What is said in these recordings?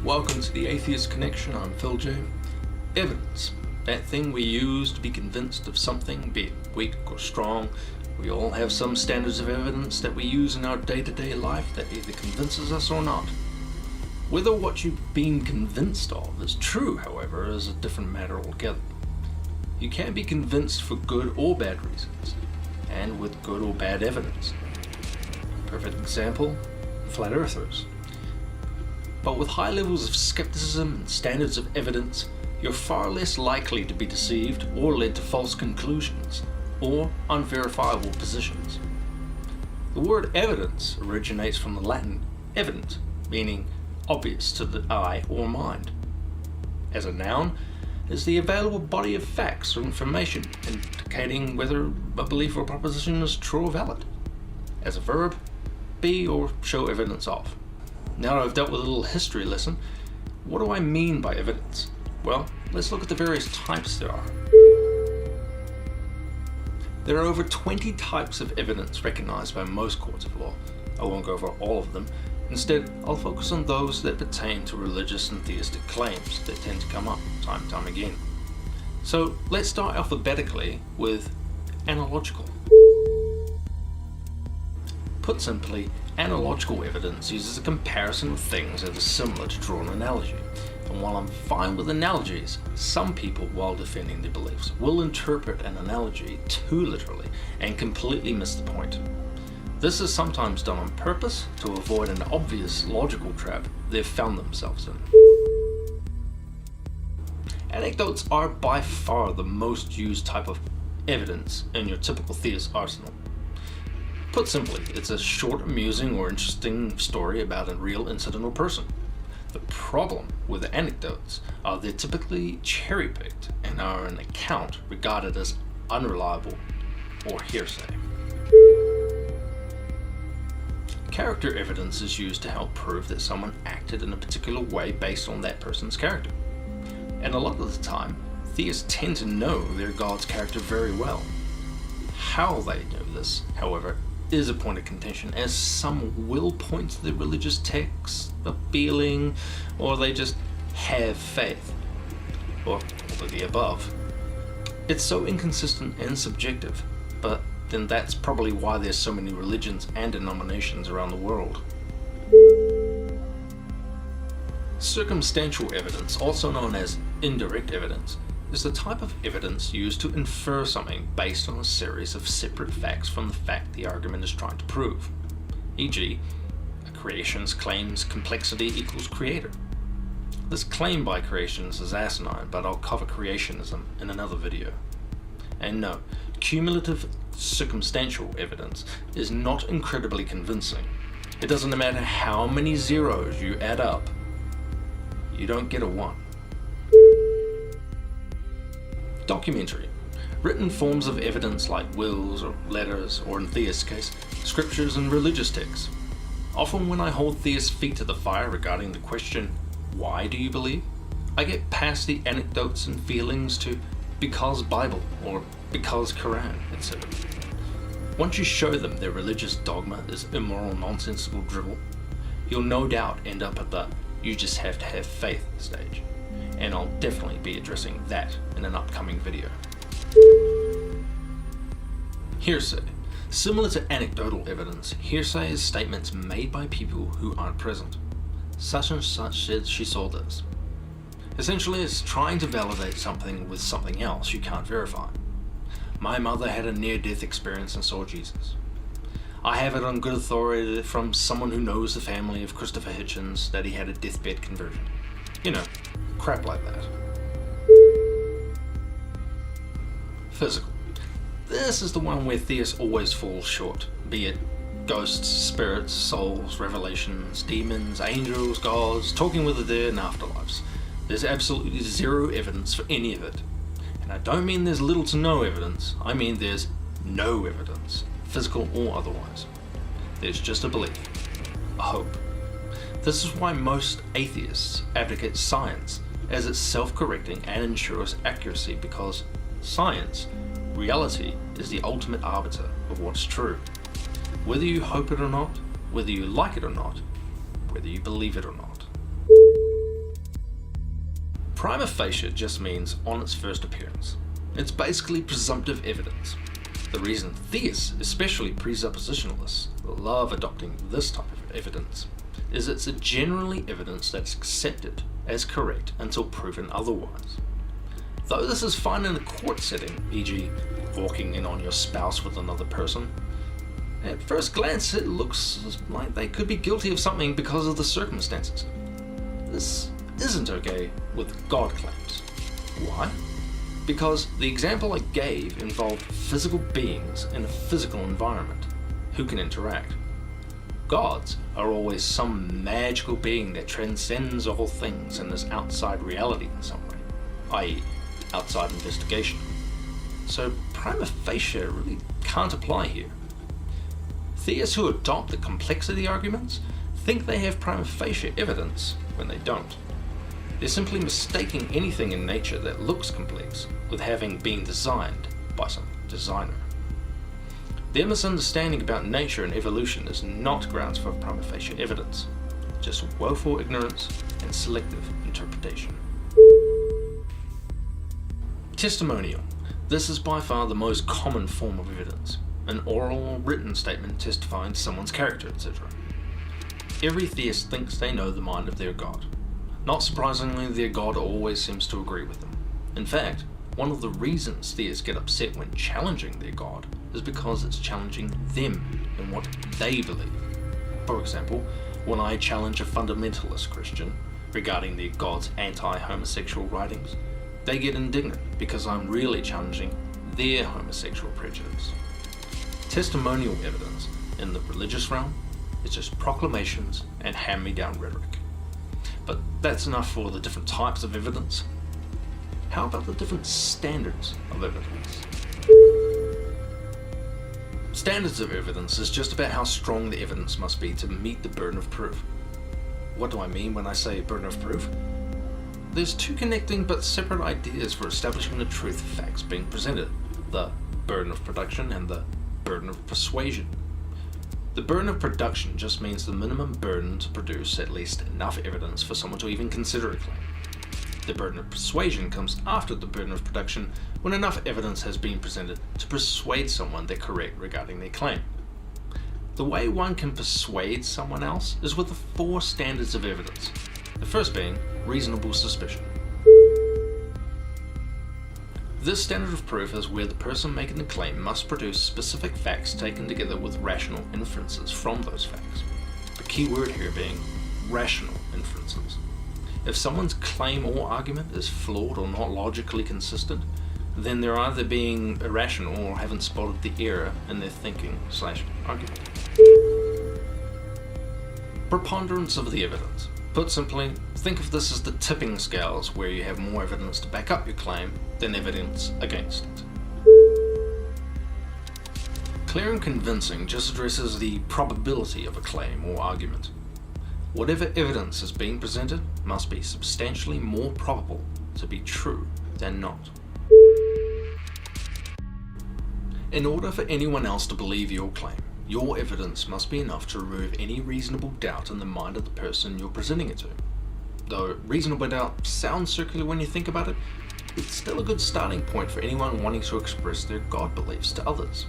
Welcome to the Atheist Connection. I'm Phil J. Evidence. That thing we use to be convinced of something, be it weak or strong. We all have some standards of evidence that we use in our day-to-day life that either convinces us or not. Whether what you've been convinced of is true, however, is a different matter altogether. You can be convinced for good or bad reasons, and with good or bad evidence. Perfect example, flat earthers. But with high levels of skepticism and standards of evidence, you're far less likely to be deceived or led to false conclusions or unverifiable positions. The word evidence originates from the Latin evident, meaning obvious to the eye or mind. As a noun, is the available body of facts or information indicating whether a belief or proposition is true or valid. As a verb, be or show evidence of. Now that I've dealt with a little history lesson, what do I mean by evidence? Well, let's look at the various types there are. There are over 20 types of evidence recognized by most courts of law. I won't go over all of them. Instead, I'll focus on those that pertain to religious and theistic claims that tend to come up time and time again. So let's start alphabetically with analogical. Put simply, analogical evidence uses a comparison of things that are similar to draw an analogy. And while I'm fine with analogies, some people, while defending their beliefs, will interpret an analogy too literally and completely miss the point. This is sometimes done on purpose to avoid an obvious logical trap they've found themselves in. Anecdotes are by far the most used type of evidence in your typical theist arsenal. Put simply, it's a short, amusing, or interesting story about a real incident or person. The problem with the anecdotes are they're typically cherry-picked and are an account regarded as unreliable or hearsay. Character evidence is used to help prove that someone acted in a particular way based on that person's character. And a lot of the time, theists tend to know their God's character very well. How they know this, however, is a point of contention, as some will point to the religious text, a feeling, or they just have faith, or all of the above. It's so inconsistent and subjective, but then that's probably why there's so many religions and denominations around the world. Circumstantial evidence, also known as indirect evidence, is the type of evidence used to infer something based on a series of separate facts from the fact the argument is trying to prove. E.g., a creationist claims complexity equals creator. This claim by creationists is asinine, but I'll cover creationism in another video. And no, cumulative circumstantial evidence is not incredibly convincing. It doesn't matter how many zeros you add up, you don't get a 1. Documentary. Written forms of evidence like wills or letters, or in theists' case, scriptures and religious texts. Often when I hold theists' feet to the fire regarding the question, why do you believe? I get past the anecdotes and feelings to because Bible or because Quran, etc. Once you show them their religious dogma is immoral, nonsensical drivel, you'll no doubt end up at the you just have to have faith stage. And I'll definitely be addressing that in an upcoming video. Hearsay. Similar to anecdotal evidence, hearsay is statements made by people who aren't present. Such and such said she saw this. Essentially, it's trying to validate something with something else you can't verify. My mother had a near-death experience and saw Jesus. I have it on good authority from someone who knows the family of Christopher Hitchens that he had a deathbed conversion. You know, crap like that. Physical. This is the one where theists always fall short, be it ghosts, spirits, souls, revelations, demons, angels, gods, talking with the dead, and afterlives. There's absolutely zero evidence for any of it. And I don't mean there's little to no evidence, I mean there's no evidence, physical or otherwise. There's just a belief, a hope. This is why most atheists advocate science, as it's self-correcting and ensures accuracy, because science, reality, is the ultimate arbiter of what's true. Whether you hope it or not, whether you like it or not, whether you believe it or not. Prima facie just means on its first appearance. It's basically presumptive evidence. The reason theists, especially presuppositionalists, love adopting this type of evidence is it's a generally evidence that's accepted as correct until proven otherwise. Though this is fine in a court setting, e.g. walking in on your spouse with another person, at first glance it looks like they could be guilty of something because of the circumstances. This isn't okay with God claims. Why? Because the example I gave involved physical beings in a physical environment who can interact. Gods are always some magical being that transcends all things and is outside reality in some way, i.e. outside investigation. So prima facie really can't apply here. Theists who adopt the complexity arguments think they have prima facie evidence when they don't. They're simply mistaking anything in nature that looks complex with having been designed by some designer. Their misunderstanding about nature and evolution is not grounds for prima facie evidence, just woeful ignorance and selective interpretation. Testimonial. This is by far the most common form of evidence, an oral or written statement testifying to someone's character, etc. Every theist thinks they know the mind of their God. Not surprisingly, their God always seems to agree with them. In fact, one of the reasons theists get upset when challenging their God is because it's challenging them in what they believe. For example, when I challenge a fundamentalist Christian regarding their God's anti-homosexual writings, they get indignant because I'm really challenging their homosexual prejudice. Testimonial evidence in the religious realm is just proclamations and hand-me-down rhetoric. But that's enough for the different types of evidence. How about the different standards of evidence? Standards of evidence is just about how strong the evidence must be to meet the burden of proof. What do I mean when I say burden of proof? There's two connecting but separate ideas for establishing the truth of facts being presented: the burden of production and the burden of persuasion. The burden of production just means the minimum burden to produce at least enough evidence for someone to even consider a claim. The burden of persuasion comes after the burden of production, when enough evidence has been presented to persuade someone they're correct regarding their claim. The way one can persuade someone else is with the 4 standards of evidence, the first being reasonable suspicion. This standard of proof is where the person making the claim must produce specific facts taken together with rational inferences from those facts. The key word here being rational inferences. If someone's claim or argument is flawed or not logically consistent, then they're either being irrational or haven't spotted the error in their thinking/argument. Preponderance of the evidence. Put simply, think of this as the tipping scales where you have more evidence to back up your claim than evidence against it. Clear and convincing just addresses the probability of a claim or argument. Whatever evidence is being presented must be substantially more probable to be true than not. In order for anyone else to believe your claim, your evidence must be enough to remove any reasonable doubt in the mind of the person you're presenting it to. Though reasonable doubt sounds circular when you think about it, it's still a good starting point for anyone wanting to express their God beliefs to others.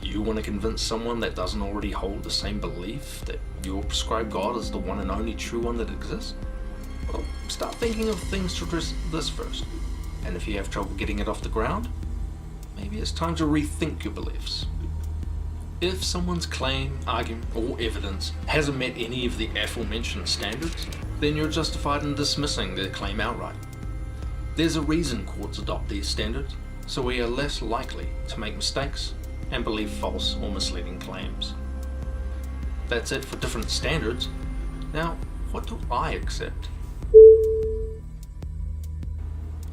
You want to convince someone that doesn't already hold the same belief that your prescribed God is the one and only true one that exists? Well, start thinking of things to address this first. And if you have trouble getting it off the ground, maybe it's time to rethink your beliefs. If someone's claim, argument, or evidence hasn't met any of the aforementioned standards, then you're justified in dismissing their claim outright. There's a reason courts adopt these standards, so we are less likely to make mistakes and believe false or misleading claims. That's it for different standards. Now, what do I accept?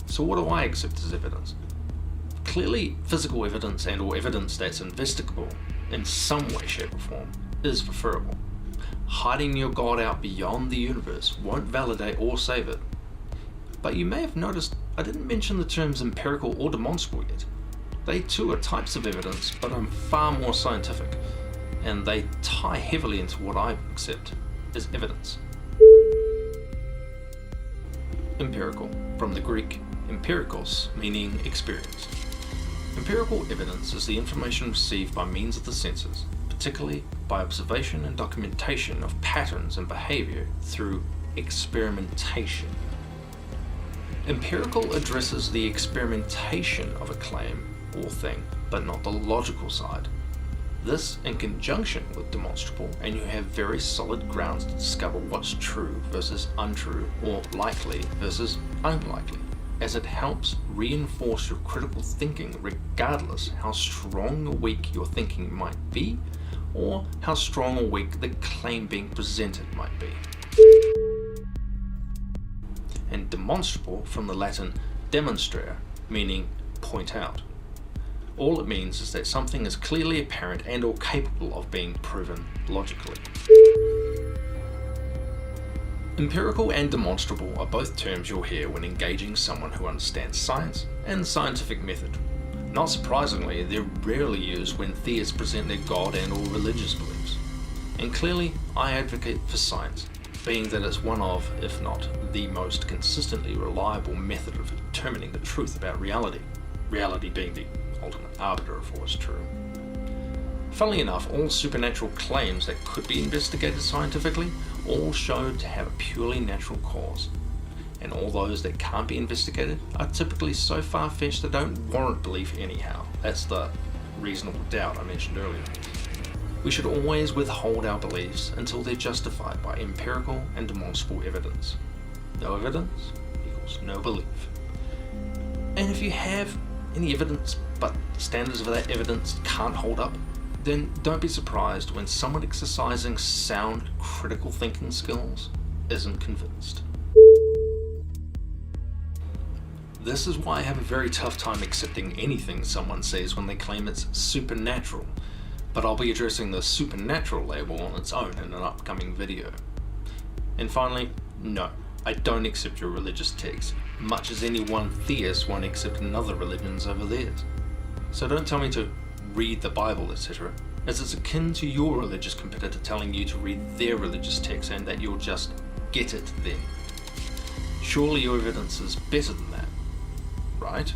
So what do I accept as evidence? Clearly, physical evidence and or evidence that's investigable in some way, shape or form is preferable. Hiding your God out beyond the universe won't validate or save it. But you may have noticed I didn't mention the terms empirical or demonstrable yet. They too are types of evidence, but I'm far more scientific, and they tie heavily into what I accept as evidence. empirical, from the Greek empirikos, meaning experience. Empirical evidence is the information received by means of the senses, particularly by observation and documentation of patterns and behavior through experimentation. Empirical addresses the experimentation of a claim or thing, but not the logical side. This in conjunction with demonstrable, and you have very solid grounds to discover what's true versus untrue, or likely versus unlikely, as it helps reinforce your critical thinking regardless how strong or weak your thinking might be, or how strong or weak the claim being presented might be. And demonstrable from the Latin demonstrare, meaning point out. All it means is that something is clearly apparent and or capable of being proven logically. Empirical and demonstrable are both terms you'll hear when engaging someone who understands science and the scientific method. Not surprisingly, they're rarely used when theists present their God and or religious beliefs. And clearly, I advocate for science, being that it's one of, if not the most consistently reliable method of determining the truth about reality, reality being the ultimate arbiter of what's true. Funnily enough, all supernatural claims that could be investigated scientifically all showed to have a purely natural cause, and all those that can't be investigated are typically so far-fetched they don't warrant belief anyhow. That's the reasonable doubt I mentioned earlier. We should always withhold our beliefs until they're justified by empirical and demonstrable evidence. No evidence equals no belief. And if you have any evidence but the standards of that evidence can't hold up, then don't be surprised when someone exercising sound critical thinking skills isn't convinced. This is why I have a very tough time accepting anything someone says when they claim it's supernatural, but I'll be addressing the supernatural label on its own in an upcoming video. And finally, no, I don't accept your religious text, much as any one theist won't accept another religion's over theirs. So don't tell me to read the Bible, etc., as it's akin to your religious competitor telling you to read their religious text and that you'll just get it then. Surely your evidence is better than that, right?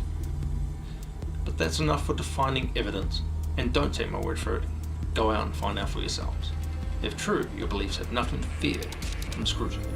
But that's enough for defining evidence, and don't take my word for it. Go out and find out for yourselves. If true, your beliefs have nothing to fear from scrutiny.